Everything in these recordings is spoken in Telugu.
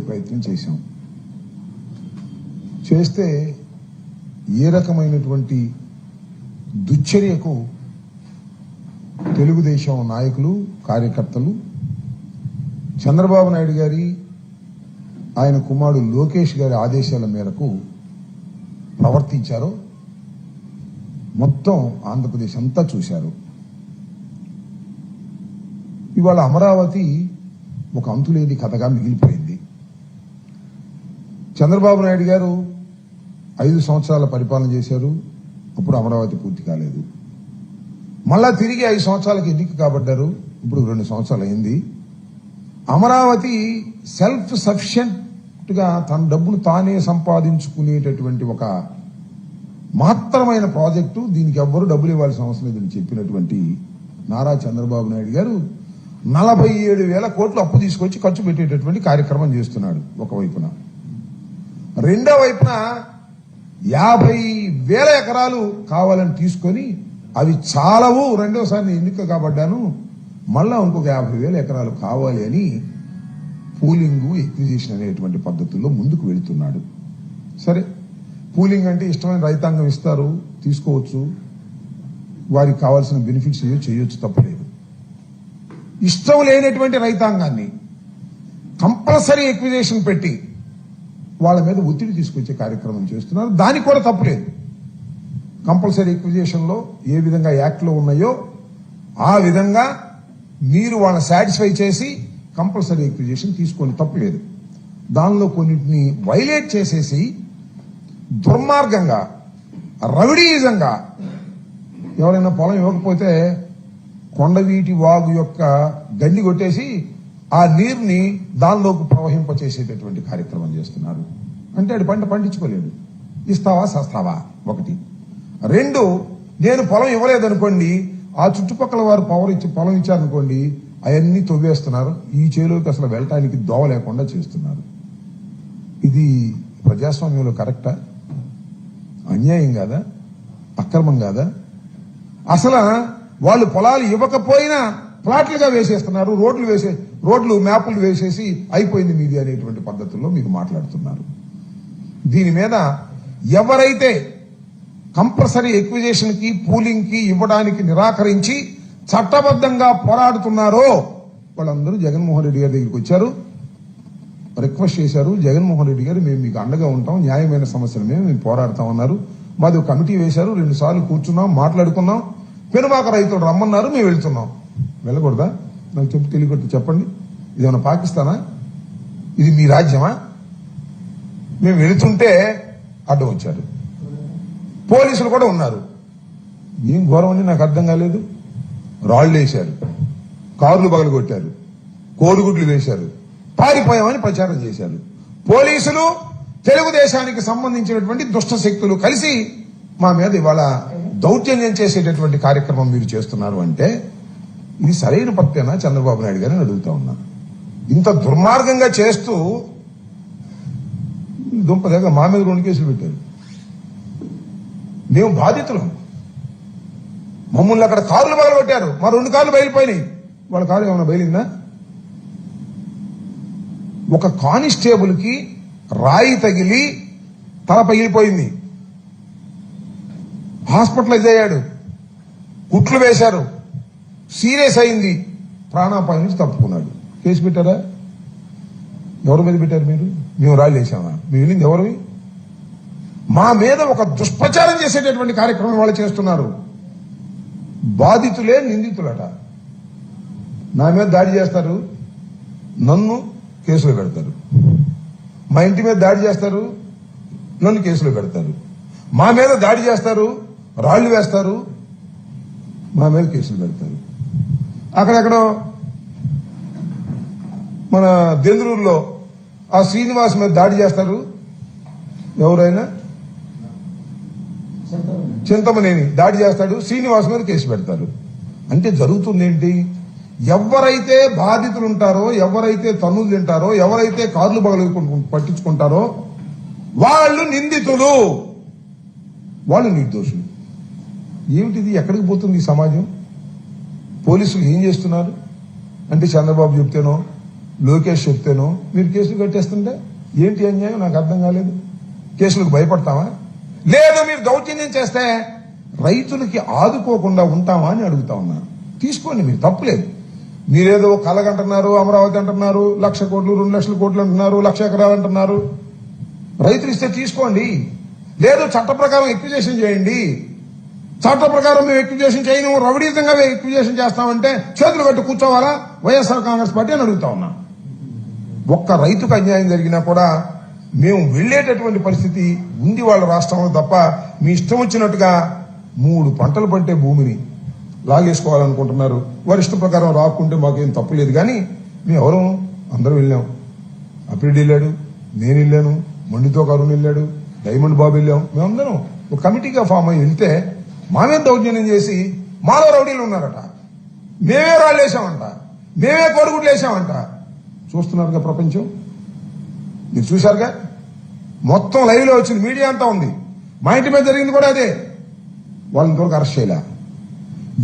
ప్రయత్నం చేశాం. చేస్తే ఏ రకమైనటువంటి దుశ్చర్యకు తెలుగుదేశం నాయకులు కార్యకర్తలు చంద్రబాబు నాయుడు గారి ఆయన కుమారుడు లోకేష్ గారి ఆదేశాల మేరకు ప్రవర్తించారో మొత్తం ఆంధ్రప్రదేశ్ అంతా చూశారు. ఇవాళ అమరావతి ఒక అంతులేని కథగా మిగిలిపోయింది. చంద్రబాబు నాయుడు గారు 5 సంవత్సరాల పరిపాలన చేశారు. అప్పుడు అమరావతి పూర్తి కాలేదు. మళ్ళా తిరిగి 5 సంవత్సరాలకు ఎన్నిక కాబడ్డారు. ఇప్పుడు 2 సంవత్సరాలు అయింది. అమరావతి సెల్ఫ్ సఫిషియెంట్ గా తన డబ్బును తానే సంపాదించుకునేటటువంటి ఒక మహత్తరమైన ప్రాజెక్టు. దీనికి ఎవ్వరూ డబ్బులు ఇవ్వాల్సిన అవసరం లేదని చెప్పినటువంటి నారా చంద్రబాబు నాయుడు గారు 47,000 కోట్లు అప్పు తీసుకొచ్చి ఖర్చు పెట్టేటటువంటి కార్యక్రమం చేస్తున్నాడు ఒకవైపున. రెండో వైపున 50,000 ఎకరాలు కావాలని తీసుకొని అవి చాలవు, రెండోసారి ఎన్నిక కాబడ్డాను, మళ్ళా ఇంకొక 50,000 ఎకరాలు కావాలి అని పూలింగ్ ఎక్విజిషన్ అనేటువంటి పద్ధతుల్లో ముందుకు వెళుతున్నాడు. సరే, పూలింగ్ అంటే ఇష్టమైన రైతాంగం ఇస్తారు, తీసుకోవచ్చు, వారికి కావాల్సిన బెనిఫిట్స్ చేయొచ్చు, తప్పలేదు. ఇష్టం లేనటువంటి రైతాంగాన్ని కంపల్సరీ ఎక్విజిషన్ పెట్టి వాళ్ళ మీద ఒత్తిడి తీసుకొచ్చే కార్యక్రమం చేస్తున్నారు. దానికి కూడా తప్పులేదు. కంపల్సరీ ఎక్విజిషన్ లో ఏ విధంగా యాక్ట్ లో ఉన్నాయో ఆ విధంగా మీరు వాళ్ళని సాటిస్ఫై చేసి కంపల్సరీ ఎక్విజిషన్ తీసుకొని తప్పులేదు. దానిలో కొన్నింటిని వైలేట్ చేసేసి దుర్మార్గంగా రౌడీయిజంగా ఎవరైనా పొలం ఇవ్వకపోతే కొండవీటి వాగు యొక్క గండి కొట్టేసి ఆ నీరుని దానిలోకి ప్రవహింపచేసేటటువంటి కార్యక్రమం చేస్తున్నారు. అంటే అది పంట పండించుకోలేడు. ఇస్తావా సస్తావా ఒకటి. 2, నేను పొలం ఇవ్వలేదనుకోండి, ఆ చుట్టుపక్కల వారు పొలం ఇచ్చారనుకోండి, అవన్నీ తవ్వేస్తున్నారు. ఈ చేలోకి అసలు వెళ్ళటానికి దోవ లేకుండా చేస్తున్నారు. ఇది ప్రజాస్వామ్యంలో కరెక్టా? అన్యాయం కాదా? అక్రమం కాదా? అసలు వాళ్ళు పొలాలు ఇవ్వకపోయినా ప్లాట్లుగా వేసేస్తున్నారు, రోడ్లు మ్యాపులు వేసేసి అయిపోయింది మీది అనేటువంటి పద్ధతుల్లో మీరు మాట్లాడుతున్నారు. దీని మీద ఎవరైతే కంపల్సరీ ఎక్విజిషన్ కి పూలింగ్ కి ఇవ్వడానికి నిరాకరించి చట్టబద్ధంగా పోరాడుతున్నారో వాళ్ళందరూ జగన్మోహన్ రెడ్డి గారి దగ్గరికి వచ్చారు, రిక్వెస్ట్ చేశారు. జగన్మోహన్ రెడ్డి గారు మేము మీకు అండగా ఉంటాం, న్యాయమైన సమస్యల మీద మేము పోరాడతామన్నారు. మాది ఒక కమిటీ వేశారు, 2 సార్లు కూర్చున్నాం, మాట్లాడుకున్నాం. పెనుమాక రైతులు రమ్మన్నారు, మేము వెళ్తున్నాం. వెళ్ళకూడదా? నాకు తెలియకూడదు. చెప్పండి, ఇదేమన్నా పాకిస్తానా? ఇది మీ రాజ్యమా? మేము వెళుతుంటే అడ్డం వచ్చారు. పోలీసులు కూడా ఉన్నారు. ఏం ఘోరం అని నాకు అర్థం కాలేదు. రాళ్లు వేశారు, కార్లు పగలగొట్టారు, కోడిగుడ్లు వేశారు, పారిపోయామని ప్రచారం చేశారు. పోలీసులు, తెలుగుదేశానికి సంబంధించినటువంటి దుష్ట శక్తులు కలిసి మా మీద ఇవాళ దౌర్జన్యం చేసేటటువంటి కార్యక్రమం మీరు చేస్తున్నారు అంటే ఇది సరైన పద్ధతేనా చంద్రబాబు నాయుడు గారిని అడుగుతా ఉన్నా. ఇంత దుర్మార్గంగా చేస్తూ దుంపదేగా మా మీద 2 కేసులు పెట్టారు. మేము బాధితులం. మమ్మల్ని అక్కడ కార్లు పగలగొట్టారు, మా 2 కార్లు బయలుపోయినాయి. వాళ్ళ కారు ఏమైనా బయలుందా? ఒక కానిస్టేబుల్ కి రాయి తగిలి తల పగిలిపోయింది, హాస్పిటలైజ్ అయ్యాడు, కుట్లు వేశారు, సీరియస్ అయింది, ప్రాణాపాయం నుంచి తప్పుకున్నాడు. కేసు పెట్టారా? ఎవరి మీద పెట్టారు మీరు? మేము రాళ్ళు వేసామా? మేము వెళ్ళింది ఎవరివి? మా మీద ఒక దుష్ప్రచారం చేసేటటువంటి కార్యక్రమం వాళ్ళు చేస్తున్నారు. బాధితులే నిందితులట. నా మీద దాడి చేస్తారు, నన్ను కేసులో పెడతారు. మా ఇంటి మీద దాడి చేస్తారు, నన్ను కేసులో పెడతారు. మా మీద దాడి చేస్తారు, రాళ్లు వేస్తారు, మా మీద కేసులు పెడతారు. అక్కడెక్కడో మన దెందులూరులో ఆ శ్రీనివాస్ మీద దాడి చేస్తారు, ఎవరైనా చింతమనేని దాడి చేస్తాడు, శ్రీనివాస్ మీద కేసు పెడతారు. అంటే జరుగుతుంది ఏంటి? ఎవరైతే బాధితులు ఉంటారో, ఎవరైతే తన్నులు తింటారో, ఎవరైతే కార్లు పట్టించుకుంటారో వాళ్ళు నిందితులు, వాళ్ళు నిర్దోషులు. ఏమిటిది? ఎక్కడికి పోతుంది ఈ సమాజం? పోలీసులు ఏం చేస్తున్నారు అంటే చంద్రబాబు చెప్తేనో లోకేష్ చెప్తేనో మీరు కేసులు కట్టేస్తుంటే ఏంటి అన్యాయం నాకు అర్థం కాలేదు. కేసులకు భయపడతామా? లేదు మీరు దౌర్జన్యం చేస్తే రైతులకి ఆదుకోకుండా ఉంటామా అని అడుగుతా ఉన్నా. తీసుకోండి, మీరు తప్పులేదు. మీరేదో కలగంటున్నారు, అమరావతి అంటున్నారు, 1,00,000 కోట్లు 2,00,000 కోట్లు అంటున్నారు, 1,00,000 ఎకరాలు అంటున్నారు. రైతులు ఇస్తే తీసుకోండి. లేదు చట్ట ప్రకారం ఎక్విజేషన్ చేయండి. చట్ట ప్రకారం మేము ఎక్విజేషన్ చేయను, రౌడీతంగా ఎక్విజేషన్ చేస్తామంటే చేతులు కట్టి కూర్చోవాలా వైఎస్ఆర్ కాంగ్రెస్ పార్టీ అని అడుగుతా ఉన్నా. ఒక్క రైతుకు అన్యాయం జరిగినా కూడా మేము వెళ్లేటటువంటి పరిస్థితి ఉంది వాళ్ళ రాష్ట్రంలో తప్ప మీ ఇష్టం వచ్చినట్టుగా 3 పంటలు పంటే భూమిని లాగేసుకోవాలనుకుంటున్నారు. వారి ఇష్టం ప్రకారం రాకుంటే మాకేం తప్పు లేదు. కానీ మేము ఎవరు అందరూ వెళ్ళాం. అప్పిరెడ్డి వెళ్ళాడు, నేను వెళ్ళాను, మండితో కరుణ్ వెళ్ళాడు, డైమండ్ బాబు వెళ్ళాం. మేమందరం ఒక కమిటీగా ఫామ్ అయ్యి వెళ్తే మా మీద దౌర్జన్యం చేసి మాలో రౌడీలు ఉన్నారట, మేమే రాళ్ళు వేసామంట, మేమే కోడిగుడ్లు వేసామంట. చూస్తున్నారుగా ప్రపంచం, మీరు చూశారుగా, మొత్తం లైవ్ లో వచ్చింది, మీడియా అంతా ఉంది. మా ఇంటి మీద జరిగింది కూడా అదే. వాళ్ళని ఇంతవరకు అరెస్ట్ చేయలే,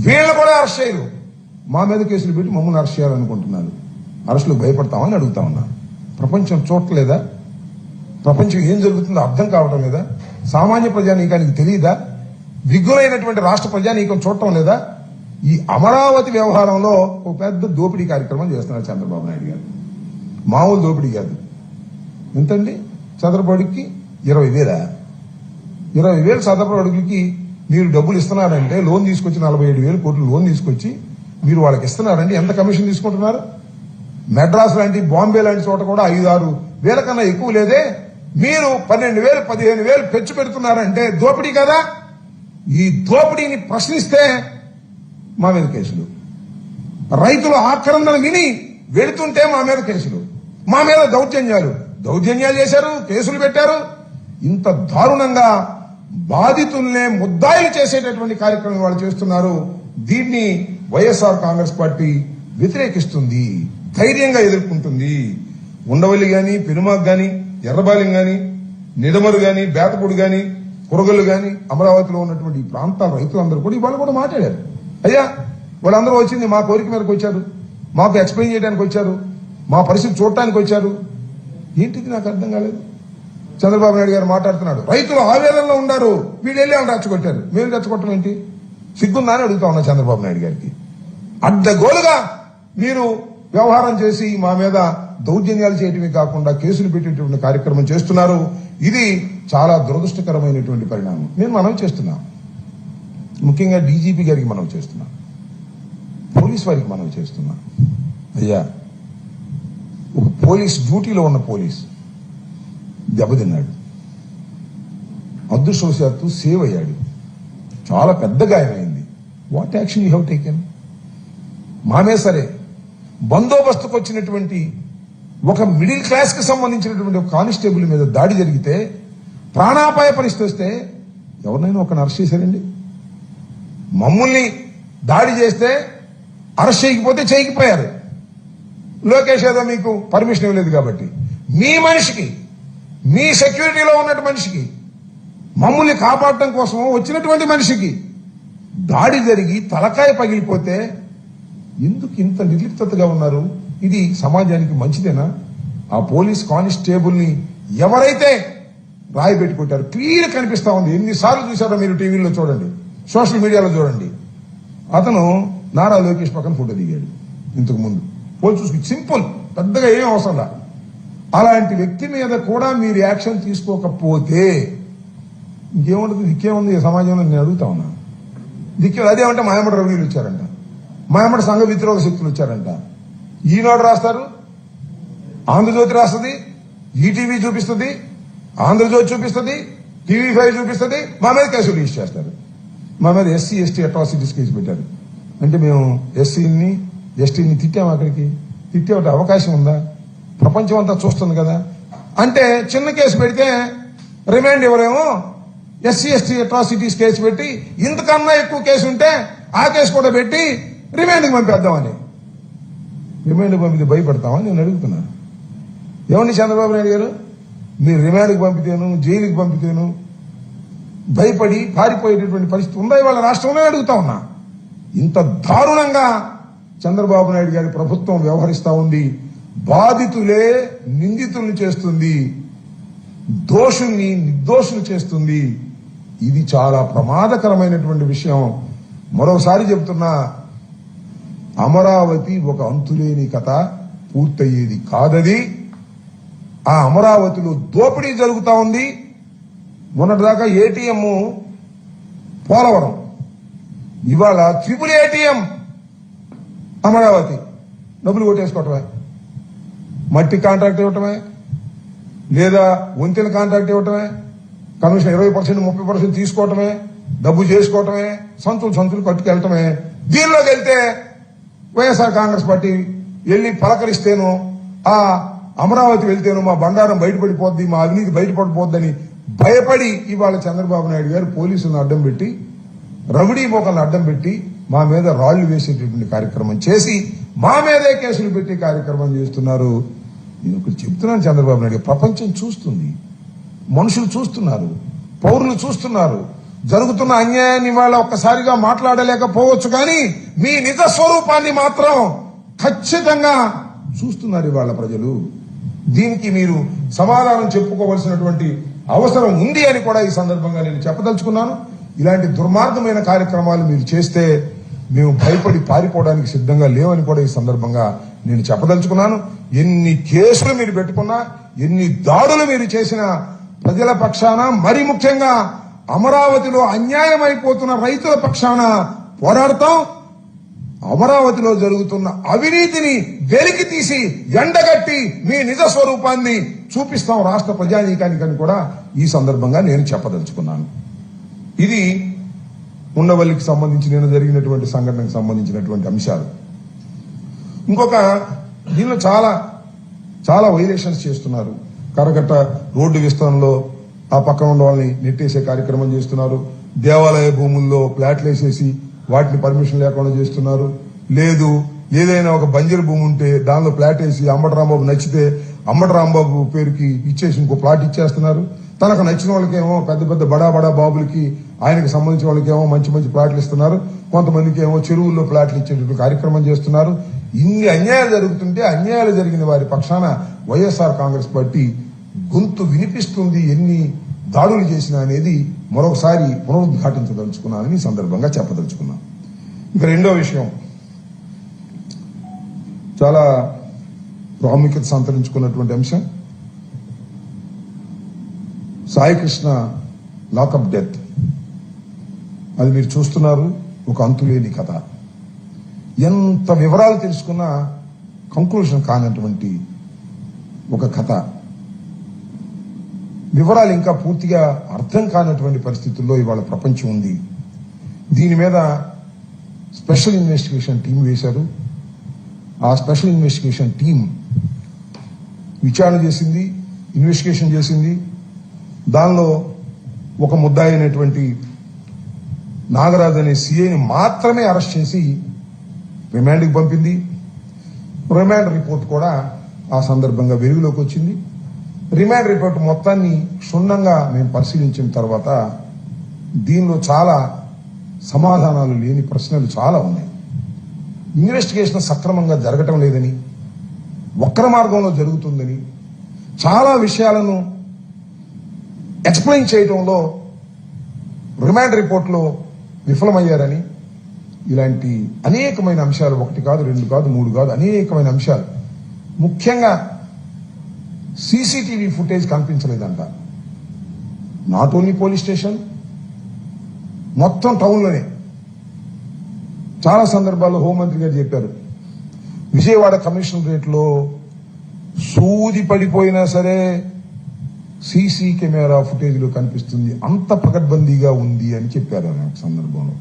వీళ్ళని కూడా అరెస్ట్ చేయరు. మా మీద కేసులు పెట్టి మమ్మల్ని అరెస్ట్ చేయాలనుకుంటున్నారు. అరెస్టులకు భయపడతామని అడుగుతా ఉన్నా. ప్రపంచం చూడలేదా? ప్రపంచం ఏం జరుగుతుందో అర్థం కావటం లేదా? సామాన్య ప్రజానీకానికి తెలియదా? విగ్గులైనటువంటి రాష్ట్ర ప్రజానీకం చూడటం లేదా? ఈ అమరావతి వ్యవహారంలో ఒక పెద్ద దోపిడీ కార్యక్రమం చేస్తున్నారు చంద్రబాబు నాయుడు గారు. మామూలు దోపిడీ కాదు. ఎంతండి చదరపు అడుగుకి 20,000. 20,000 చదరపు అడుగుకి మీరు డబ్బులు ఇస్తున్నారంటే లోన్ తీసుకొచ్చి 47,000 కోట్లు లోన్ తీసుకొచ్చి మీరు వాళ్ళకి ఇస్తున్నారంటే ఎంత కమిషన్ తీసుకుంటున్నారు? మెడ్రాస్ లాంటి, బాంబే లాంటి చోట కూడా 5-6 వేల కన్నా ఎక్కువ లేదే. మీరు 12,000 15,000 పెంచి పెడుతున్నారంటే దోపిడీ కదా? ఈ దోపిడీని ప్రశ్నిస్తే మా మీద కేసులు, రైతుల ఆక్రందన విని వెళుతుంటే మా మీద కేసులు, మా మీద దౌర్జన్యాలు చేశారు, కేసులు పెట్టారు. ఇంత దారుణంగా బాధితుల్నే ముద్దాయిలు చేసేటటువంటి కార్యక్రమం వాళ్ళు చేస్తున్నారు. దీన్ని వైఎస్ఆర్ కాంగ్రెస్ పార్టీ వ్యతిరేకిస్తుంది, ధైర్యంగా ఎదుర్కొంటుంది. ఉండవల్లి గాని, పెనుమాక్ గాని, ఎర్రబాలెం గాని, నిడమరు గాని, బేతపూడి గాని, కురగల్లు గాని, అమరావతిలో ఉన్నటువంటి ఈ ప్రాంతాల రైతులందరూ కూడా ఇవాళ కూడా మాట్లాడారు. అయ్యా వాళ్ళందరూ వచ్చింది మా కోరిక మేరకు వచ్చారు, మాకు ఎక్స్ప్లెయిన్ చేయడానికి వచ్చారు, మా పరిస్థితి చూడటానికి వచ్చారు. ఏంటిది నాకు అర్థం కాలేదు. చంద్రబాబు నాయుడు గారు మాట్లాడుతున్నాడు, రైతులు ఆవేదనలో ఉన్నారు, వీళ్ళు వెళ్ళి వాళ్ళు రెచ్చగొట్టారు. మేము రెచ్చగొట్టడం ఏంటి? సిగ్గుందా అని అడుగుతా ఉన్నా చంద్రబాబు నాయుడు గారికి. అడ్డగోలుగా మీరు వ్యవహారం చేసి మా మీద దౌర్జన్యాలు చేయటమే కాకుండా కేసులు పెట్టేటువంటి కార్యక్రమం చేస్తున్నారు. ఇది చాలా దురదృష్టకరమైనటువంటి పరిణామం. నేను మనవి చేస్తున్నా, ముఖ్యంగా డీజీపీ గారికి మనవి చేస్తున్నా, పోలీస్ వారికి మనవి చేస్తున్నా. అయ్యా ఒక పోలీస్, డ్యూటీలో ఉన్న పోలీస్ దెబ్బతిన్నాడు, అదృష్టవశాత్తు సేవ్ అయ్యాడు, చాలా పెద్ద గాయమైంది. What action you have taken? మామే సరే బందోబస్తుకు వచ్చినటువంటి ఒక మిడిల్ క్లాస్ కి సంబంధించినటువంటి ఒక కానిస్టేబుల్ మీద దాడి జరిగితే, ప్రాణాపాయ పరిస్థితి వస్తే ఎవరినైనా ఒకరిని అరెస్ట్ చేశారండి? మమ్మల్ని దాడి చేస్తే అరెస్ట్ చేయకపోతే చేయకపోయారు. లోకేష్ ఏదో మీకు పర్మిషన్ ఇవ్వలేదు కాబట్టి మీ మనిషికి, మీ సెక్యూరిటీలో ఉన్నటువంటి మనిషికి, మమ్మల్ని కాపాడటం కోసం వచ్చినటువంటి మనిషికి దాడి జరిగి తలకాయ పగిలిపోతే ఎందుకు ఇంత నిర్లిప్తగా ఉన్నారు? ఇది సమాజానికి మంచిదేనా? ఆ పోలీస్ కానిస్టేబుల్ ని ఎవరైతే రాయి పెట్టుకుంటారు, క్లియర్ కనిపిస్తా ఉంది. ఎన్నిసార్లు చూసారో మీరు టీవీలో చూడండి, సోషల్ మీడియాలో చూడండి. అతను నారా లోకేష్ పక్కన ఫోటో దిగాడు ఇంతకు ముందు. పోలీసు చూసుకు సింపుల్, పెద్దగా ఏం అవసరం. అలాంటి వ్యక్తి మీద కూడా మీరు యాక్షన్ తీసుకోకపోతే ఇంకేముంటుంది? దిక్కేముంది సమాజంలో? నేను అడుగుతా ఉన్నా. అదేమంటే మాయమడ రౌడీలు వచ్చారంట, మాయమడ సంఘ వ్యతిరేక శక్తులు వచ్చారంట. ఈనాడు రాస్తారు, ఆంధ్రజ్యోతి రాస్తుంది, ఈటీవీ చూపిస్తుంది, ఆంధ్రజ్యోతి చూపిస్తుంది, TV5 చూపిస్తుంది. మా మీద కేసులు రిజిస్టర్ చేస్తారు. మా మీద SC/ST అట్రాసిటీస్ కేసు పెట్టారు. అంటే మేము SCని STని తిట్టాము. అక్కడికి తిట్టే అవకాశం ఉందా? ప్రపంచం అంతా చూస్తుంది కదా. అంటే చిన్న కేసు పెడితే రిమాండ్ ఎవరేమో SC/ST అట్రాసిటీస్ కేసు పెట్టి, ఇంతకన్నా ఎక్కువ కేసు ఉంటే ఆ కేసు కూడా పెట్టి రిమాండ్కి పంపేద్దామని. రిమాండ్కి పంపితే భయపడతామని నేను అడుగుతున్నాను. ఏమండి చంద్రబాబు నాయుడు గారు, మీరు రిమాండ్కి పంపితేను, జైలుకి పంపితేను భయపడి పారిపోయేటటువంటి పరిస్థితి ఉందా ఇవాళ రాష్ట్రంలో? అడుగుతా ఉన్నా. ఇంత దారుణంగా చంద్రబాబు నాయుడు గారి ప్రభుత్వం వ్యవహరిస్తా ఉంది. బాధితులే నిందితుల్ని చేస్తుంది, దోషుల్ని నిర్దోషులు చేస్తుంది. ఇది చాలా ప్రమాదకరమైనటువంటి విషయం. మరోసారి చెబుతున్నా, అమరావతి ఒక అంతులేని కథ, పూర్తయ్యేది కాదది. ఆ అమరావతిలో దోపిడీ జరుగుతా ఉంది. మొన్నటిదాకా ఏటీఎం పోలవరం, ఇవాళ ట్రిపుల్ ఏటీఎం అమరావతి. డబ్బులు కొట్టేసుకోవటమే, మట్టి కాంట్రాక్ట్ ఇవ్వటమే, లేదా వంతెన కాంట్రాక్ట్ ఇవ్వటమే, కమిషన్ 20% 30% తీసుకోవటమే, డబ్బు చేసుకోవటమే, సంచులు కట్టుకెళ్ళటమే. దీనిలోకి వెళ్తే వైఎస్ఆర్ కాంగ్రెస్ పార్టీ వెళ్లి పలకరిస్తేనో, ఆ అమరావతి వెళ్తేనో మా బండారం బయటపడిపోద్ది, మా అవినీతి బయటపడిపోద్దని భయపడి ఇవాళ చంద్రబాబు నాయుడు గారు పోలీసులను అడ్డం పెట్టి, రౌడీ మోకలను అడ్డం పెట్టి మా మీద రాళ్లు వేసేటటువంటి కార్యక్రమం చేసి మా మీదే కేసులు పెట్టి కార్యక్రమం చేస్తున్నారు. నేను ఒకటి చెప్తున్నాను, చంద్రబాబు నాయుడు, ప్రపంచం చూస్తుంది, మనుషులు చూస్తున్నారు, పౌరులు చూస్తున్నారు. జరుగుతున్న అన్యాయాన్ని వాళ్ళ ఒక్కసారిగా మాట్లాడలేకపోవచ్చు, కానీ మీ నిజ స్వరూపాన్ని మాత్రం ఖచ్చితంగా చూస్తున్నారు ఇవాళ ప్రజలు. దీనికి మీరు సమాధానం చెప్పుకోవలసినటువంటి అవసరం ఉంది అని కూడా ఈ సందర్భంగా నేను చెప్పదలుచుకున్నాను. ఇలాంటి దుర్మార్గమైన కార్యక్రమాలు మీరు చేస్తే మేము భయపడి పారిపోవడానికి సిద్ధంగా లేవని కూడా ఈ సందర్భంగా నేను చెప్పదలుచుకున్నాను. ఎన్ని కేసులు మీరు పెట్టుకున్నా, ఎన్ని దాడులు మీరు చేసినా ప్రజల పక్షాన, మరి ముఖ్యంగా అమరావతిలో అన్యాయం అయిపోతున్న రైతుల పక్షాన పోరాడతాం. అమరావతిలో జరుగుతున్న అవినీతిని వెలికి తీసి ఎండగట్టి మీ నిజ స్వరూపాన్ని చూపిస్తాం రాష్ట్ర ప్రజానీకానికని కూడా ఈ సందర్భంగా నేను చెప్పదలుచుకున్నాను. ఇది ఉండవల్లికి సంబంధించి నేను జరిగినటువంటి సంఘటనకు సంబంధించినటువంటి అంశాలు. ఇంకొక దీనిలో చాలా వైలేషన్స్ చేస్తున్నారు. కరకట్ట రోడ్డు విస్తరణలో ఆ పక్కన ఉన్న వాళ్ళని నెట్టేసే కార్యక్రమం చేస్తున్నారు. దేవాలయ భూముల్లో ప్లాట్లు వేసేసి వాటిని పర్మిషన్ లేకుండా చేస్తున్నారు. లేదు, ఏదైనా ఒక బంజరు భూమి ఉంటే దానిలో ప్లాట్ వేసి అంబటి రాంబాబు నచ్చితే అంబటి రాంబాబు పేరుకి ఇచ్చేసి ఇంకో ప్లాట్ ఇచ్చేస్తున్నారు. తనకు నచ్చిన వాళ్ళకేమో పెద్ద పెద్ద బడా బాబులకి, ఆయనకు సంబంధించిన వాళ్ళకేమో మంచి ప్లాట్లు ఇస్తున్నారు. కొంతమందికి ఏమో చెరువుల్లో ప్లాట్లు ఇచ్చేటటువంటి కార్యక్రమం చేస్తున్నారు. ఇన్ని అన్యాయాలు జరుగుతుంటే అన్యాయాలు జరిగిన వారి పక్షాన వైఎస్ఆర్ కాంగ్రెస్ పార్టీ గొంతు వినిపిస్తుంది. ఎన్ని దాడులు చేసినా అనేది మరొకసారి పునరుద్ఘాటించదలుచుకున్నానని సందర్భంగా చెప్పదలుచుకున్నాను. ఇక రెండో విషయం, చాలా ప్రాముఖ్యత సంతరించుకున్నటువంటి అంశం, సాయికృష్ణ లాకప్ డెత్. అది మీరు చూస్తున్నారు, ఒక అంతులేని కథ. ఎంత వివరాలు తెలుసుకున్నా కంక్లూషన్ కానటువంటి ఒక కథ. వివరాలు ఇంకా పూర్తిగా అర్థం కానటువంటి పరిస్థితుల్లో ఇవాళ ప్రపంచం ఉంది. దీని మీద స్పెషల్ ఇన్వెస్టిగేషన్ టీం వేశారు. ఆ స్పెషల్ ఇన్వెస్టిగేషన్ టీం విచారణ చేసింది, ఇన్వెస్టిగేషన్ చేసింది. దానిలో ఒక ముద్దాయి అయినటువంటి నాగరాజు అనే సిఐని మాత్రమే అరెస్ట్ చేసి రిమాండ్కి పంపింది. రిమాండ్ రిపోర్ట్ కూడా ఆ సందర్భంగా వెలుగులోకి వచ్చింది. రిమాండ్ రిపోర్ట్ మొత్తాన్ని క్షుణ్ణంగా మేము పరిశీలించిన తర్వాత దీనిలో చాలా సమాధానాలు లేని ప్రశ్నలు చాలా ఉన్నాయి. ఇన్వెస్టిగేషన్ సక్రమంగా జరగటం లేదని, వక్ర మార్గంలో జరుగుతుందని, చాలా విషయాలను ఎక్స్ప్లెయిన్ చేయడంలో రిమాండ్ రిపోర్ట్లో విఫలమయ్యారని, ఇలాంటి అనేకమైన అంశాలు, ఒకటి కాదు, రెండు కాదు, మూడు కాదు, అనేకమైన అంశాలు. ముఖ్యంగా సీసీటీవీ ఫుటేజ్ కనిపించలేదంట. నాట్ ఓన్లీ పోలీస్ స్టేషన్, మొత్తం టౌన్లోనే. చాలా సందర్భాల్లో హోంమంత్రి గారు చెప్పారు, విజయవాడ కమిషనరేట్ లో సూది పడిపోయినా సరే సీసీ కెమెరా ఫుటేజ్ లో కనిపిస్తుంది, అంత పకడ్బందీగా ఉంది అని చెప్పారు ఆ సందర్భంలో.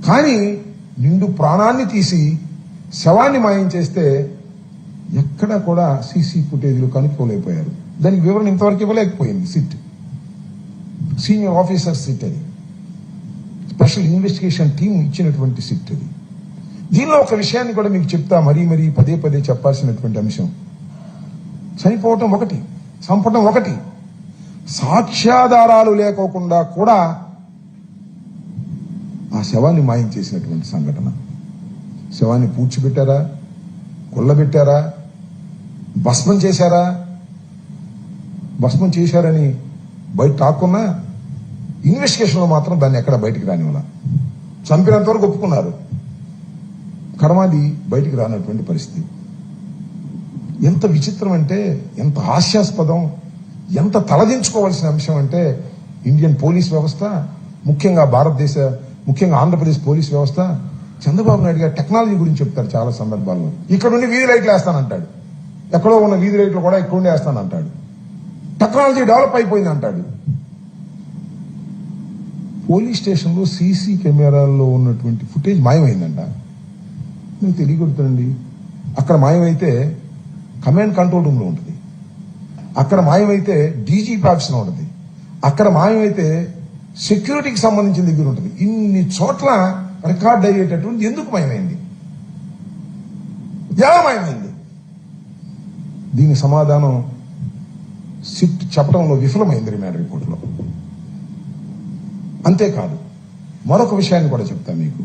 కానీ నిండు ప్రాణాన్ని తీసి శవాన్ని మాయం చేస్తే ఎక్కడ కూడా సీసీ ఫుటేజ్ లో కనుక్కోలేకపోయారు. దానికి వివరణ ఇంతవరకు ఇవ్వలేకపోయింది సిట్, సీనియర్ ఆఫీసర్ సిట్. అది స్పెషల్ ఇన్వెస్టిగేషన్ టీం ఇచ్చినటువంటి సిట్. అది దీనిలో ఒక విషయాన్ని కూడా మీకు చెప్తా, మరీ పదే చెప్పాల్సినటువంటి అంశం. చనిపోవటం ఒకటి, చంపటం ఒకటి, సాక్ష్యాధారాలు లేకోకుండా కూడా ఆ శవాన్ని మాయం చేసినటువంటి సంఘటన. శవాన్ని పూడ్చిపెట్టారా, కొల్లబెట్టారా, భస్మం చేశారా? భస్మం చేశారని బయట టాక్కున్నా ఇన్వెస్టిగేషన్లో మాత్రం దాన్ని ఎక్కడ బయటికి రానివ్వాల. చంపినంత వరకు ఒప్పుకున్నారు, కర్మాది బయటికి రానటువంటి పరిస్థితి. ఎంత విచిత్రం అంటే, ఎంత హాస్యాస్పదం, ఎంత తలదించుకోవాల్సిన అంశం అంటే ఇండియన్ పోలీస్ వ్యవస్థ, ముఖ్యంగా ముఖ్యంగా ఆంధ్రప్రదేశ్ పోలీస్ వ్యవస్థ. చంద్రబాబు నాయుడు గారు టెక్నాలజీ గురించి చెప్తారు చాలా సందర్భాల్లో. ఇక్కడ నుండి వీధి లైట్లు వేస్తానంటాడు, ఎక్కడో ఉన్న వీధి లైట్లు కూడా ఇక్కడ ఉండి వేస్తానంటాడు. టెక్నాలజీ డెవలప్ అయిపోయింది అంటాడు. పోలీస్ స్టేషన్లో సీసీ కెమెరాల్లో ఉన్నటువంటి ఫుటేజ్ మాయమైందంట. మీకు తెలియకూడదండి. అక్కడ మాయమైతే కమాండ్ కంట్రోల్ రూమ్ లో ఉంటుంది, అక్కడ మాయమైతే డీజీపీ ఆఫీస్ లో ఉంటుంది, అక్కడ మాయమైతే సెక్యూరిటీకి సంబంధించిన దగ్గర ఉంటుంది. ఇన్ని చోట్ల రికార్డ్ అయ్యేటటువంటి ఎందుకు మాయమైంది? ఎలా మాయమైంది? దీని సమాధానం సిట్ చెప్పడంలో విఫలమైంది రిమాండ్ రిపోర్టులో. అంతేకాదు, మరొక విషయాన్ని కూడా చెప్తాను మీకు.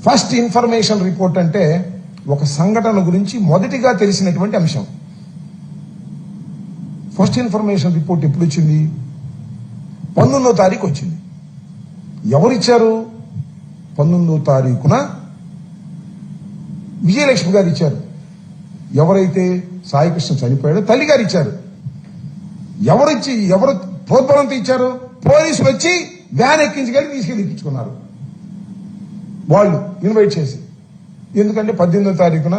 ఫస్ట్ ఇన్ఫర్మేషన్ రిపోర్ట్ అంటే ఒక సంఘటన గురించి మొదటిగా తెలిసినటువంటి అంశం. ఫస్ట్ ఇన్ఫర్మేషన్ రిపోర్ట్ ఎప్పుడు వచ్చింది? 19వ తారీఖు వచ్చింది. ఎవరిచ్చారు? 19వ తారీఖున విజయలక్ష్మి గారు ఇచ్చారు. ఎవరైతే సాయికృష్ణ చనిపోయాడో తల్లి గారు ఇచ్చారు. ఎవరు ప్రోద్బలంతో ఇచ్చారు? పోలీసులు వచ్చి వ్యాన్ ఎక్కించుకెళ్ళి తీసుకెళ్లి ఎక్కించుకున్నారు వాళ్ళు, ఇన్వైట్ చేసి. ఎందుకంటే 18వ తారీఖున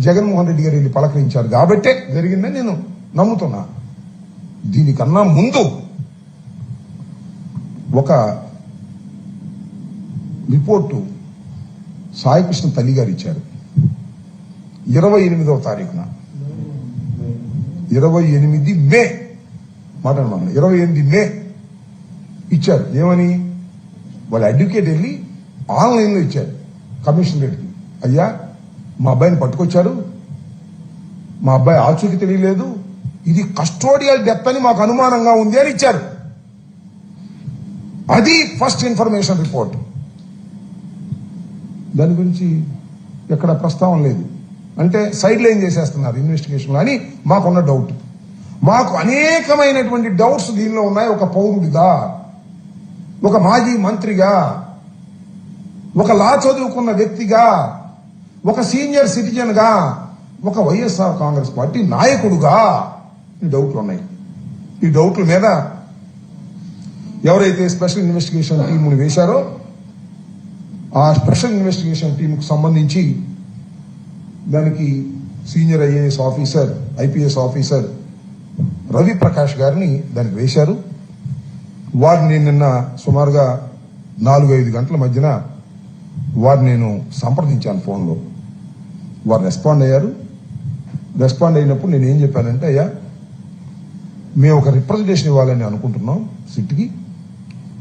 జగన్మోహన్ రెడ్డి గారు వెళ్ళి పలకరించారు కాబట్టే జరిగిందని నేను నమ్ముతున్నా. దీనికన్నా ముందు ఒక రిపోర్టు సాయికృష్ణ తల్లి గారు ఇచ్చారు 28వ తారీఖున. 28 మే మాట్లాడమన్నా, 28 మే ఇచ్చారు. ఏమని? వాళ్ళ అడ్వకేట్ వెళ్ళి ఆన్లైన్లో ఇచ్చారు కమిషనరేట్కి. అయ్యా, మా అబ్బాయిని పట్టుకొచ్చారు, మా అబ్బాయి ఆచూకీ తెలియలేదు, ఇది కస్టోడియల్ డెత్ అని మాకు అనుమానంగా ఉంది అని ఇచ్చారు. అది ఫస్ట్ ఇన్ఫర్మేషన్ రిపోర్ట్. దాని గురించి ఎక్కడ ప్రస్తావన లేదు. అంటే సైడ్ లైన్ చేసేస్తున్నారు ఇన్వెస్టిగేషన్ అని మాకున్న డౌట్. మాకు అనేకమైనటువంటి డౌట్స్ దీనిలో ఉన్నాయి. ఒక పౌరుడిగా, ఒక మాజీ మంత్రిగా, ఒక లా చదువుకున్న వ్యక్తిగా, ఒక సీనియర్ సిటిజన్ గా, ఒక వైఎస్ఆర్ కాంగ్రెస్ పార్టీ నాయకుడుగా ఈ డౌట్లు ఉన్నాయి. ఈ డౌట్ల మీద ఎవరైతే స్పెషల్ ఇన్వెస్టిగేషన్ టీమును వేశారో ఆ స్పెషల్ ఇన్వెస్టిగేషన్ టీంకు సంబంధించి దానికి senior IAS officer, IPS officer Ravi Prakash గారిని దానికి వేశారు. వారిని నిన్న సుమారుగా 4-5 గంటల మధ్యన వారిని నేను సంప్రదించాను ఫోన్లో. వారు రెస్పాండ్ అయ్యారు. రెస్పాండ్ అయినప్పుడు నేను ఏం చెప్పానంటే, అయ్యా, మేము ఒక రిప్రజెంటేషన్ ఇవ్వాలని అనుకుంటున్నాం సిట్కి.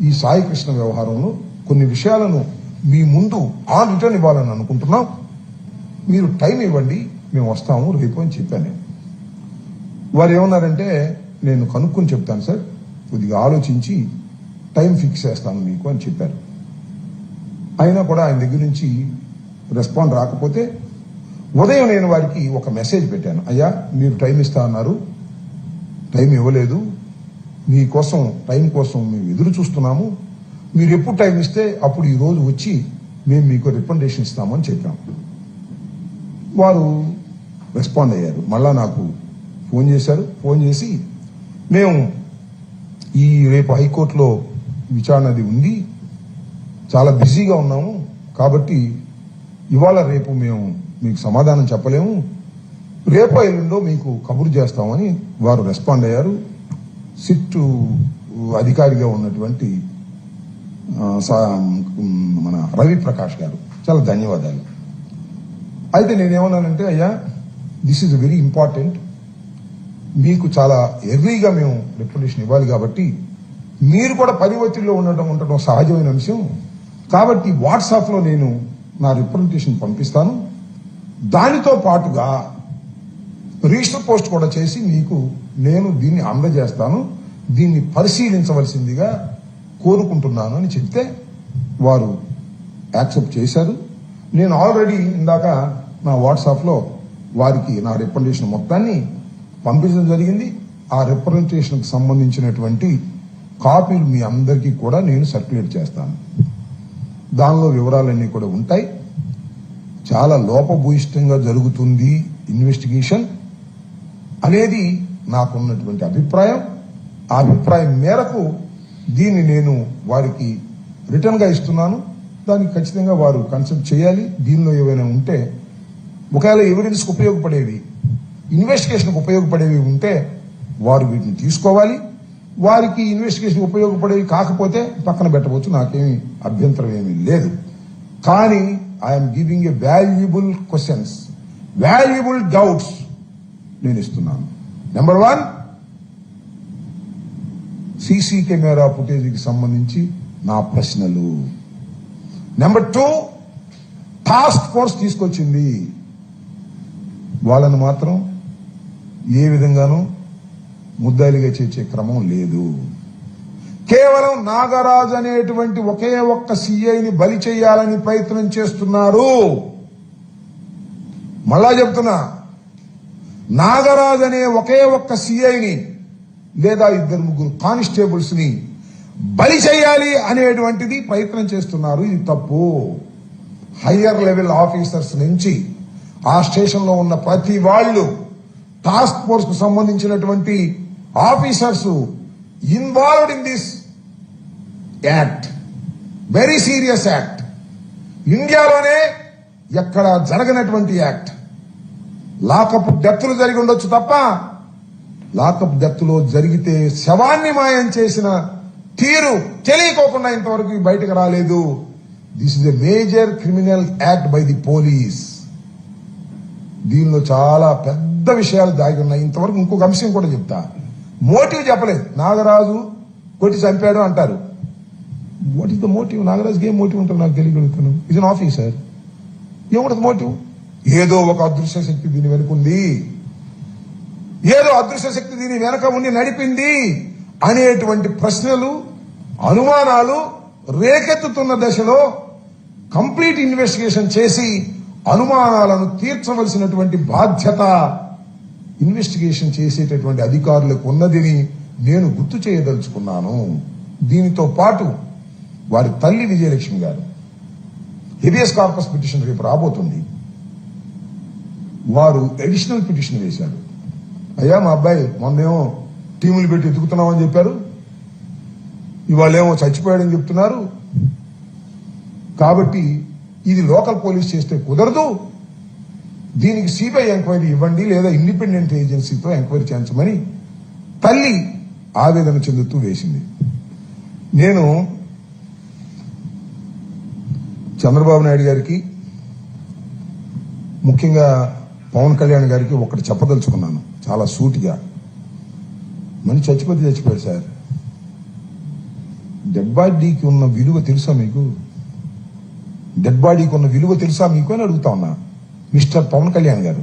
ఈ సాయి కృష్ణ వ్యవహారంలో కొన్ని విషయాలను మీ ముందు ఆన్ రిటర్న్ ఇవ్వాలని అనుకుంటున్నాం. మీరు టైం ఇవ్వండి, మేము వస్తాము రేపు అని చెప్పాను. వారు ఏమన్నారంటే, నేను కనుక్కొని చెప్తాను సార్, కొద్దిగా ఆలోచించి టైం ఫిక్స్ చేస్తాను మీకు అని చెప్పారు. అయినా కూడా ఆయన దగ్గర నుంచి రెస్పాండ్ రాకపోతే ఉదయం నేను వారికి ఒక మెసేజ్ పెట్టాను. అయ్యా, మీరు టైం ఇస్తా అన్నారు, టైం ఇవ్వలేదు, మీకోసం టైం కోసం మేము ఎదురు చూస్తున్నాము, మీరు ఎప్పుడు టైం ఇస్తే అప్పుడు ఈ రోజు వచ్చి మేము మీకు రికమెండేషన్ ఇస్తామని చెప్పాము. వారు రెస్పాండ్ అయ్యారు. మళ్ళా నాకు ఫోన్ చేశారు. ఫోన్ చేసి, మేము ఈ రేపు హైకోర్టులో విచారణది ఉంది, చాలా బిజీగా ఉన్నాము, కాబట్టి ఇవాళ రేపు మేము మీకు సమాధానం చెప్పలేము, రేపో ఎల్లుండో మీకు కబురు చేస్తామని వారు రెస్పాండ్ అయ్యారు. సిట్ అధికారిగా ఉన్నటువంటి మన రవి ప్రకాష్ గారు, చాలా ధన్యవాదాలు. అయితే నేనేమన్నానంటే, అయ్యా, దిస్ ఈజ్ వెరీ ఇంపార్టెంట్, మీకు చాలా ఎర్లీగా మేము రిప్రజెంటేషన్ ఇవ్వాలి కాబట్టి మీరు కూడా పని ఒత్తిడిలో ఉండటం సహజమైన అంశం కాబట్టి వాట్సాప్లో నేను నా రిప్రజెంటేషన్ పంపిస్తాను, దానితో పాటుగా రిజిస్టర్ పోస్ట్ కూడా చేసి మీకు నేను దీన్ని అందజేస్తాను, దీన్ని పరిశీలించవలసిందిగా కోరుకుంటున్నాను అని చెప్తే వారు యాక్సెప్ట్ చేశారు. నేను ఆల్రెడీ ఇందాక నా వాట్సాప్లో వారికి నా రిప్రజెంటేషన్ మొత్తాన్ని పంపించడం జరిగింది. ఆ రిప్రజెంటేషన్కి సంబంధించినటువంటి కాపీలు మీ అందరికీ కూడా నేను సర్క్యులేట్ చేస్తాను. దానిలో వివరాలన్నీ కూడా ఉంటాయి. చాలా లోపభూయిష్టంగా జరుగుతుంది ఇన్వెస్టిగేషన్ అనేది నాకున్నటువంటి అభిప్రాయం. ఆ అభిప్రాయం మేరకు దీన్ని నేను వారికి రిటర్న్ గా ఇస్తున్నాను. దానికి ఖచ్చితంగా వారు కన్సల్ట్ చేయాలి. దీనిలో ఏవైనా ఉంటే ఒకవేళ ఎవిడెన్స్ కు ఉపయోగపడేవి, ఇన్వెస్టిగేషన్ కు ఉపయోగపడేవి ఉంటే వారు వీటిని తీసుకోవాలి. వారికి ఇన్వెస్టిగేషన్ ఉపయోగపడేవి కాకపోతే పక్కన పెట్టవచ్చు, నాకేమీ అభ్యంతరం ఏమీ లేదు. కానీ I'm giving a valuable questions, valuable doubts నేను ఇస్తున్నాను. నెంబర్ 1, సీసీ కెమెరా ఫుటేజీకి సంబంధించి నా ప్రశ్నలు. నెంబర్ 2, టాస్క్ ఫోర్స్ తీసుకొచ్చింది, వాళ్ళను మాత్రం ఏ విధంగానూ ముద్దాయిలుగా చేర్చే క్రమం లేదు. కేవలం నాగరాజు అనేటువంటి ఒకే ఒక్క సిఐని బలి చేయాలని ప్రయత్నం చేస్తున్నారు. మళ్ళా చెప్తున్నా, నాగరాజు అనే ఒకే ఒక్క సిఐని లేదా 2-3 కానిస్టేబుల్స్ ని బలి చేయాలి అనేటువంటిది ప్రయత్నం చేస్తున్నారు. ఇది తప్పు. హయ్యర్ లెవెల్ ఆఫీసర్స్ నుంచి ఆ స్టేషన్ లో ఉన్న ప్రతి వాళ్ళు, టాస్క్ ఫోర్స్ కు సంబంధించినటువంటి officers involved in this act, very serious act. ఇండియాలోనే ఎక్కడ జరగనటువంటి యాక్ట్. లాకప్ డెత్లు జరిగి ఉండొచ్చు తప్ప, లాకప్ డెత్లో జరిగితే శవాన్ని మాయం చేసిన తీరు తెలియకోకుండా ఇంతవరకు బయటకు రాలేదు. This is a major criminal act by the police. దీనిలో చాలా పెద్ద విషయాలు దాగి ఉన్నాయి. ఇంతవరకు ఇంకొక అంశం కూడా చెప్తా. మోటివ్ చెప్పలేదు. నాగరాజు కొట్టి చంపాడు అంటారు. What is the motive? నాగరాజుకి ఏం మోటివ్ ఉంటుంది నాకు తెలియగలుగుతాను. ఈజ్ అన్ ఆఫీసర్, ఏముంటుంది మోటివ్? ఏదో ఒక అదృశ్య శక్తి దీని వెనుకుంది, ఏదో అదృశ్య శక్తి దీని వెనక ఉండి నడిపింది అనేటువంటి ప్రశ్నలు, అనుమానాలు రేకెత్తుతున్న దశలో కంప్లీట్ ఇన్వెస్టిగేషన్ చేసి అనుమానాలను తీర్చవలసినటువంటి బాధ్యత ఇన్వెస్టిగేషన్ చేసేటటువంటి అధికారులకు ఉన్నదని నేను గుర్తు చేయదలుచుకున్నాను. దీనితో పాటు వారి తల్లి విజయలక్ష్మి గారు హెబియస్ కార్పస్ పిటిషన్ రేపు రాబోతుంది. వారు అడిషనల్ పిటిషన్ వేశారు. అయ్యా మా అబ్బాయి మొన్నేమో టీములు పెట్టి ఎదుగుతున్నామని చెప్పారు, ఇవాళేమో చచ్చిపోయాడని చెప్తున్నారు. కాబట్టి ఇది లోకల్ పోలీస్ చేస్తే కుదరదు, దీనికి సిబిఐ ఎంక్వైరీ ఇవ్వండి లేదా ఇండిపెండెంట్ ఏజెన్సీతో ఎంక్వైరీ చేయించమని తల్లి ఆవేదన చెందుతూ వేసింది. నేను చంద్రబాబు నాయుడు గారికి, ముఖ్యంగా పవన్ కళ్యాణ్ గారికి ఒకటి చెప్పదలుచుకున్నాను చాలా సూటిగా. మనిషి చచ్చిపోతే చచ్చిపోయాడు సార్. డెడ్ బాడీకి ఉన్న విలువ తెలుసా మీకు? డెడ్ బాడీకి ఉన్న విలువ తెలుసా మీకు అని అడుగుతా ఉన్నా. మిస్టర్ పవన్ కళ్యాణ్ గారు,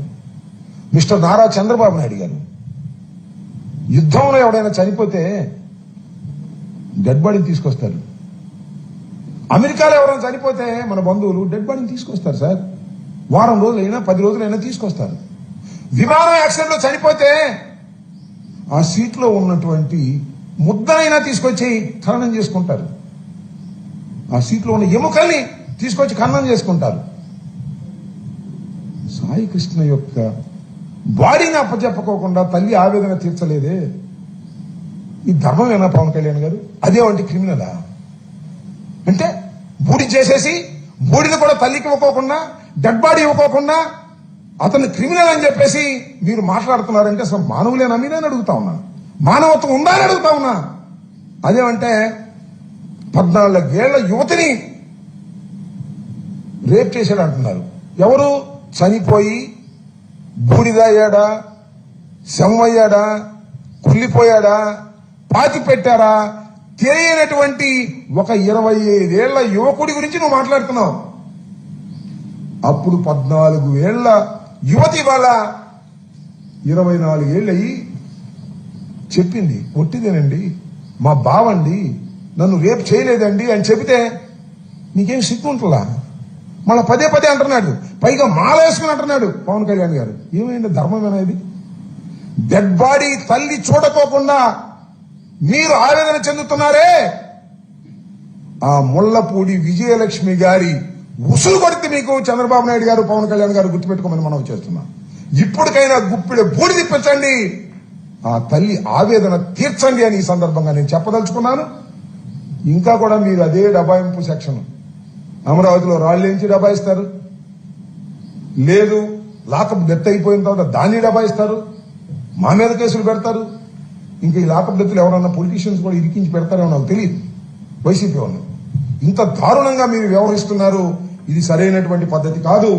మిస్టర్ నారా చంద్రబాబు నాయుడు గారు, యుద్ధంలో ఎవడైనా చనిపోతే డెడ్ బాడీని తీసుకొస్తారు. అమెరికాలో ఎవరైనా చనిపోతే మన బంధువులు డెడ్ బాడీని తీసుకొస్తారు సార్. వారం రోజులైనా 10 రోజులైనా తీసుకొస్తారు. విమానం యాక్సిడెంట్ లో చనిపోతే ఆ సీట్లో ఉన్నటువంటి ముద్దనైనా తీసుకొచ్చి ఖననం చేసుకుంటారు. ఆ సీట్లో ఉన్న ఎముకల్ని తీసుకొచ్చి ఖననం చేసుకుంటారు. సాయి కృష్ణ యొక్క బాడీని అప్పచెప్పకోకుండా తల్లి ఆవేదన తీర్చలేదే, ఈ ధర్మమేనా పవన్ కళ్యాణ్ గారు? అదే వంటి క్రిమినలా? అంటే బూడి చేసేసి బూడిని కూడా తల్లికి ఇవ్వకోకుండా, డెడ్ బాడీ ఇవ్వకోకుండా అతను క్రిమినల్ అని చెప్పేసి మీరు మాట్లాడుతున్నారంటే అసలు మానవులేనా మీరేని అడుగుతా ఉన్నా. మానవత్వం ఉందా అని అడుగుతా ఉన్నా. అదేమంటే 14 ఏళ్ల యువతిని రేప్ చేశాడు అంటున్నారు. ఎవరు? చనిపోయి బూడిదయ్యాడా, శవమయ్యాడా, కుళ్ళిపోయాడా, పాతి పెట్టారా తెలియనటువంటి ఒక 25 ఏళ్ల యువకుడి గురించి నువ్వు మాట్లాడుతున్నావు. అప్పుడు 14 ఏళ్ల యువతి వాళ్ళ 24 ఏళ్ళయి చెప్పింది, ఒట్టిదేనండి, మా బావండి, నన్ను రేపు చేయలేదండి అని చెబితే నీకేం సిగ్గు ఉంటుందా? మళ్ళా పదే అంటున్నాడు, పైగా మాల వేసుకుని అంటున్నాడు పవన్ కళ్యాణ్ గారు. ఏమైంది? ధర్మమేనా ఇది? డెడ్ బాడీ తల్లి చూడకోకుండా మీరు ఆవేదన చెందుతున్నారే, ఆ ముళ్లపూడి విజయలక్ష్మి గారి ఉసులు కొడితే మీకు చంద్రబాబు నాయుడు గారు, పవన్ కళ్యాణ్ గారు గుర్తుపెట్టుకోమని మనం చేస్తున్నాం. ఇప్పటికైనా గుప్పిడి బూడి తిప్పించండి, ఆ తల్లి ఆవేదన తీర్చండి అని ఈ సందర్భంగా నేను చెప్పదలుచుకున్నాను. ఇంకా కూడా మీరు అదే డబాయింపు సెక్షన్, అమరావతిలో రాళ్లేంచి డబాయిస్తారు, లేదు లాకప్ డెత్ అయిపోయిన తర్వాత దాన్ని డబాయిస్తారు, మా మీద కేసులు పెడతారు. ఇంకా ఈ లాకప్ డెత్తులు ఎవరన్నా పొలిటీషియన్స్ కూడా ఇరికించి పెడతారేమో నాకు తెలియదు. వైసీపీ వాళ్ళు ఇంత దారుణంగా మీరు వ్యవహరిస్తున్నారు, ఇది సరైనటువంటి పద్ధతి కాదు.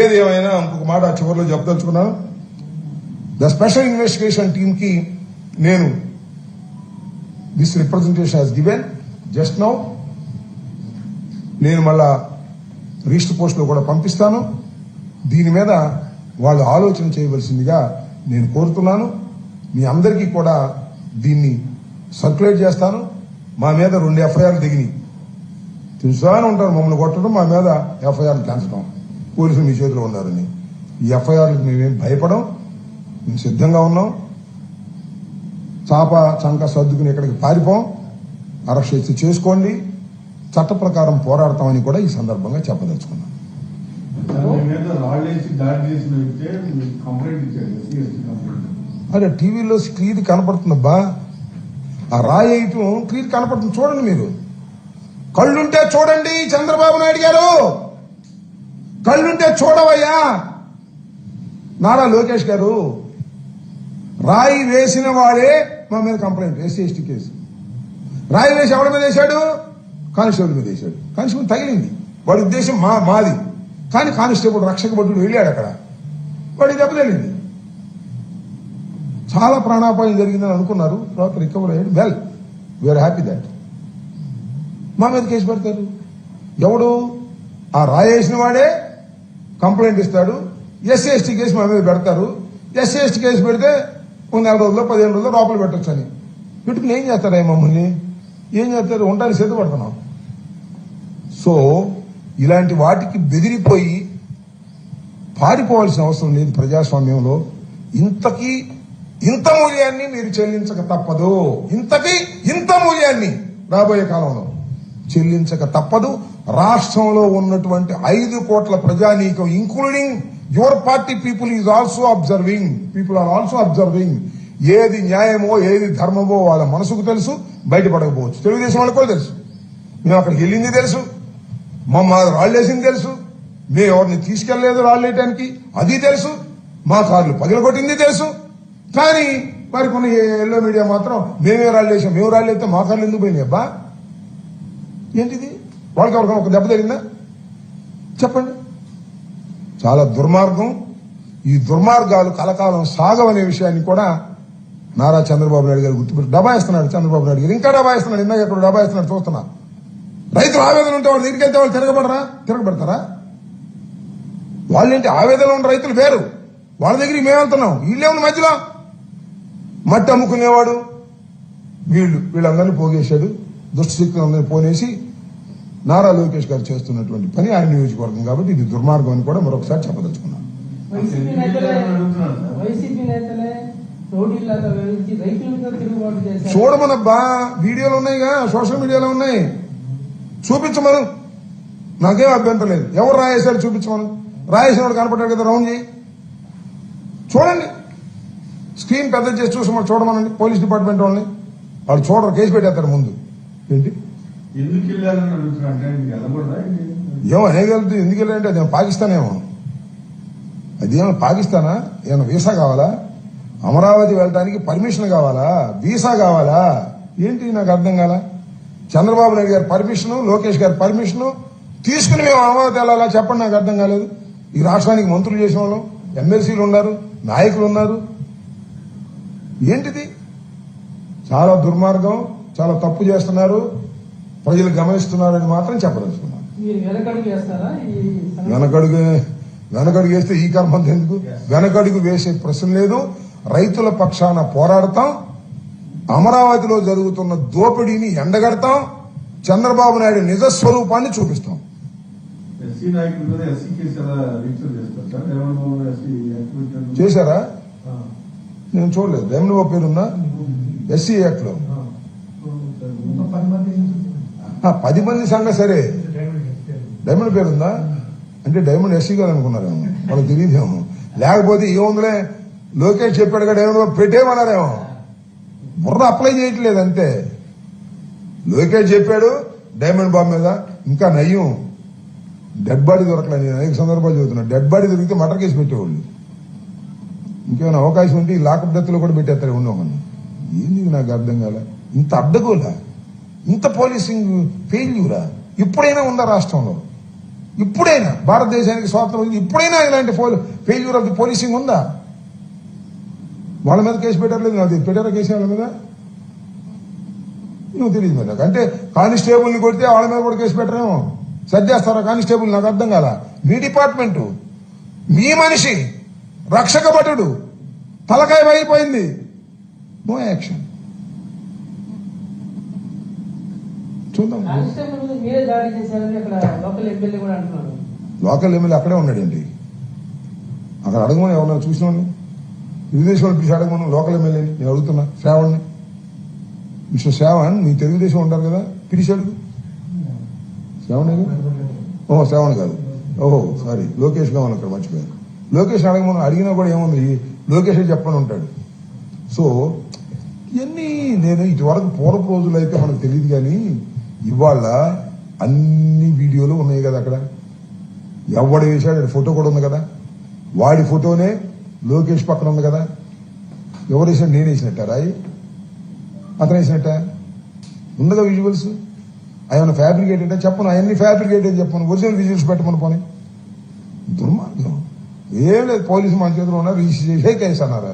ఏది ఏమైనా ఇంకొక మాట చివరిలో చెప్పదలుచుకున్నాను. ద స్పెషల్ ఇన్వెస్టిగేషన్ టీమ్ కి నేను this representation has given just now. నేను మళ్ళా రిజిస్టర్ పోస్ట్ లో కూడా పంపిస్తాను. దీని మీద వాళ్ళు ఆలోచన చేయవలసిందిగా నేను కోరుతున్నాను. మీ అందరికీ కూడా దీన్ని సర్క్యులేట్ చేస్తాను. మా మీద 2 ఎఫ్ఐఆర్లు దిగినాయి, తెలుసా అని ఉంటారు, మమ్మల్ని కొట్టడం, మా మీద ఎఫ్ఐఆర్లు పెంచడం, పోలీసులు మీ చేతిలో ఉన్నారని. ఈ ఎఫ్ఐఆర్లకు మేమేం భయపడం, మేము సిద్ధంగా ఉన్నాం. చాప చంక సర్దుకుని ఇక్కడికి పారిపోం. అరెస్ట్ చేసి చేసుకోండి, చట్ట ప్రకారం పోరాడతామని కూడా ఈ సందర్భంగా చెప్పదలుచుకున్నాం. అరే టీవీలో క్లియర్ కనపడుతుందబ్బా, ఆ రాయటం క్లియర్ కనపడుతుంది, చూడండి. మీరు కళ్ళుంటే చూడండి చంద్రబాబు నాయుడు గారు, కళ్ళుంటే చూడవయ్యా. నారా లోకేష్ గారు, రాయి వేసిన వాడే మా మీద కంప్లైంట్, SC/ST కేసు. రాయి వేసి ఎవరి మీద వేశాడు? కానిస్టేబుల్ మీద వేశాడు. కానిస్టేబుల్ తగిలింది, వాడి ఉద్దేశం మాది, కానీ కానిస్టేబుల్ రక్షక భటుడు వెళ్ళాడు అక్కడ, వాడి దెబ్బ తగిలింది. చాలా ప్రాణాపాయం జరిగిందని అనుకున్నారు, తర్వాత రికవర్ అయ్యాడు. Well, we are happy that. మా మీద కేసు పెడతారు. ఎవడు? ఆ రాయేసిన వాడే కంప్లైంట్ ఇస్తాడు. SC/ST కేసు మా మీద పెడతారు. SC/ST కేసు పెడితే 1 నెల రోజుల్లో 15 రోజుల్లో లోపల పెట్టచ్చు అని పెట్టుకుని ఏం చేస్తారా మమ్మల్ని? ఏం చేస్తారు? ఉండడానికి సిద్ధపడుతున్నాం. సో ఇలాంటి వాటికి బెదిరిపోయి పారిపోవాల్సిన అవసరం లేదు. ప్రజాస్వామ్యంలో ఇంత మూల్యాన్ని మీరు చెల్లించక తప్పదు. ఇంత మూల్యాన్ని రాబోయే కాలంలో చెల్లించక తప్పదు. రాష్ట్రంలో ఉన్నటువంటి 5 కోట్ల ప్రజానీకం, including your party people are also observing. ఏది న్యాయమో ఏది ధర్మమో వాళ్ళ మనసుకు తెలుసు, బయటపడకపోవచ్చు. తెలుగుదేశం వాళ్ళకి కూడా తెలుసు. మేము అక్కడికి వెళ్ళింది తెలుసు, మా రాళ్ళేసింది తెలుసు, మేము ఎవరిని తీసుకెళ్లలేదు రాళ్ళేయటానికి అది తెలుసు, మా కార్లు పగిలగొట్టింది తెలుసు. కానీ మరి కొన్ని ఎల్లో మీడియా మాత్రం మేము రాళ్ళేస్తే మా కార్లు ఎందుకు పోయినాయి అబ్బా? ఏంటిది? వాళ్ళకి ఎవరికైనా ఒక దెబ్బ తగిలిందా చెప్పండి? చాలా దుర్మార్గం. ఈ దుర్మార్గాలు కలకాలం సాగవనే విషయాన్ని కూడా నారా చంద్రబాబు నాయుడు గారు గుర్తుపెట్టి డబాయిస్తున్నాడు. చంద్రబాబు నాయుడు గారు ఇంకా డబాయిస్తున్నాడు. ఇందాక ఎక్కడ డబాయిస్తున్నాడు చూస్తున్నా. రైతులు ఆవేదన ఉంటే వాళ్ళు దగ్గరికి వెళ్తే వాళ్ళు తిరగబెడతారా? వాళ్ళేంటి ఆవేదన ఉన్న రైతులు వేరు, వాళ్ళ దగ్గరికి మేము వెళ్తున్నాం. వీళ్ళేముంది మధ్యలో? మట్టి అమ్ముకునేవాడు వీళ్ళందరినీ పోగేశాడు. దుష్టశక్తులందరినీ పోనేసి నారా లోకేష్ గారు చేస్తున్నటువంటి పని ఆయన నియోజకవర్గం కాబట్టి ఇది దుర్మార్గం అని కూడా మరొకసారి చెప్పదలుచుకున్నాను. చూడమనబ్బా, వీడియోలు ఉన్నాయిగా, సోషల్ మీడియాలో ఉన్నాయి, చూపించమను. నాకేం అభ్యంతరం లేదు. ఎవరు రాయేశారు చూపించమను. రాయేసిన వాడు కనపడ్డాడు కదా, రౌండ్ చేయి, చూడండి. స్క్రీన్ పెద్ద చేసి చూసి చూడమనండి పోలీస్ డిపార్ట్మెంట్ వాళ్ళని. వాళ్ళు చూడరు, కేసు పెట్టేస్తారు ముందు. ఏంటి ఏమో అనేగలుగుతుంది. ఎందుకు వెళ్ళాలంటే అదేమో పాకిస్తాన్ ఏమో, అదేమో పాకిస్తానా? ఏమన్నా వీసా కావాలా? అమరావతి వెళ్ళడానికి పర్మిషన్ కావాలా? వీసా కావాలా? ఏంటి నాకు అర్థం కాల. చంద్రబాబు నాయుడు గారి పర్మిషన్, లోకేష్ గారి పర్మిషన్ తీసుకుని మేము అమరావతి వెళ్ళాలా చెప్పండి, నాకు అర్థం కాలేదు. ఈ రాష్ట్రానికి మంత్రులు చేసిన వాళ్ళు, ఎమ్మెల్సీలు ఉన్నారు, నాయకులు ఉన్నారు. ఏంటిది? చాలా దుర్మార్గం, చాలా తప్పు చేస్తున్నారు, ప్రజలు గమనిస్తున్నారని మాత్రం చెప్పదలుచుకున్నాను. వెనకడుగు వేస్తే ఈ కర్మంత ఎందుకు? వెనకడుగు వేసే ప్రశ్న లేదు. రైతుల పక్షాన పోరాడతాం, అమరావతిలో జరుగుతున్న దోపిడీని ఎండగడతాం, చంద్రబాబు నాయుడు నిజ స్వరూపాన్ని చూపిస్తాం. చేశారా? నేను చూడలేదు. డైమండ్ బాబు పేరుందా ఎస్సీ యాక్ట్ లో? 10 మంది సంఘం సరే, డైమండ్ పేరుందా? అంటే డైమండ్ ఎస్సీ గారు అనుకున్నారేమో, వాళ్ళకి తెలియదేమో. లేకపోతే ఏముందిలే లోకేష్ చెప్పాడు కదా డైమండ్ బాబు పెట్టేమన్నారేమో. బుర్ర అప్లై చేయట్లేదు అంతే. లోకేష్ చెప్పాడు డైమండ్ బాబు మీద, ఇంకా నయ్యం డెడ్ బాడీ దొరకలేదు. నేను అనేక సందర్భాలు చెబుతున్నా, డెడ్ బాడీ దొరికితే మర్డర్ కేసు పెట్టేవాళ్ళు. ఇంకేమైనా అవకాశం ఉంటే ఈ లాకప్ డెత్లో కూడా పెట్టేస్తారు ఉండమని. ఏంది నాకు అర్థం కాల. ఇంత అడ్డగోలా, ఇంత పోలీసింగ్ ఫెయిల్యూరా ఇప్పుడైనా ఉందా రాష్ట్రంలో? ఇప్పుడైనా భారతదేశానికి స్వాతంత్రం ఇప్పుడైనా ఇలాంటి ఫెయిల్యూర్ ఆఫ్ ది పోలీసింగ్ ఉందా? వాళ్ళ మీద కేసు పెట్టలేదు, నాకు పెట్టారా కేసు వాళ్ళ మీద? నువ్వు తెలియదు మరి నాకు. అంటే కానిస్టేబుల్ని కొడితే వాళ్ళ మీద కూడా కేసు పెట్టరేమో, సర్దేస్తారా కానిస్టేబుల్? నాకు అర్థం కాల. మీ డిపార్ట్మెంటు, మీ మనిషి, రక్షక భటుడు తలకాయ అయిపోయింది, నో యాక్షన్. చూద్దాం. లోకల్ ఎమ్మెల్యే అక్కడే ఉన్నాడండి. అక్కడ అడగమని ఎవరన్నా చూసిన వాళ్ళని, తెలుగుదేశం వాళ్ళు పిలిచి అడగమని లోకల్ ఎమ్మెల్యేని నేను అడుగుతున్నా. శ్రావణ్ని, మిస్టర్ శ్రావణ్, మీ తెలుగుదేశం ఉంటారు కదా, పిలిచి అడుగు. శ్రావణ్ ఓహో శ్రావణ్ కాదు, ఓహో సారీ లోకేష్ కావాలి అక్కడ, మర్చిపోయాను. లోకేష్ అడగమని అడిగినా కూడా ఏముంది, లోకేష్ చెప్పని ఉంటాడు. సో ఇవన్నీ నేను ఇటువరకు పూర్వపు రోజులు అయితే మనకు తెలియదు, కానీ ఇవాళ అన్ని వీడియోలు ఉన్నాయి కదా అక్కడ. ఎవడు వేశాడు ఫోటో కూడా ఉంది కదా, వాడి ఫోటోనే లోకేష్ పక్కన ఉంది కదా. ఎవరు వేసాడు? నేను వేసినట్ట రాయి, అతను వేసినట్ట ఉండగా విజువల్స్. ఆయన ఫ్యాబ్రికేటెడ్ చెప్పను, అవన్నీ ఫ్యాబ్రికేటెడ్ చెప్పను, ఒరిజినల్ విజువల్స్ పెట్టమని పోనీ. దుర్మార్గం. ఏం లేదు, పోలీసు మన చేతిలో ఉన్నారు, రిజిస్టర్ చేసే కేసు అన్నారు.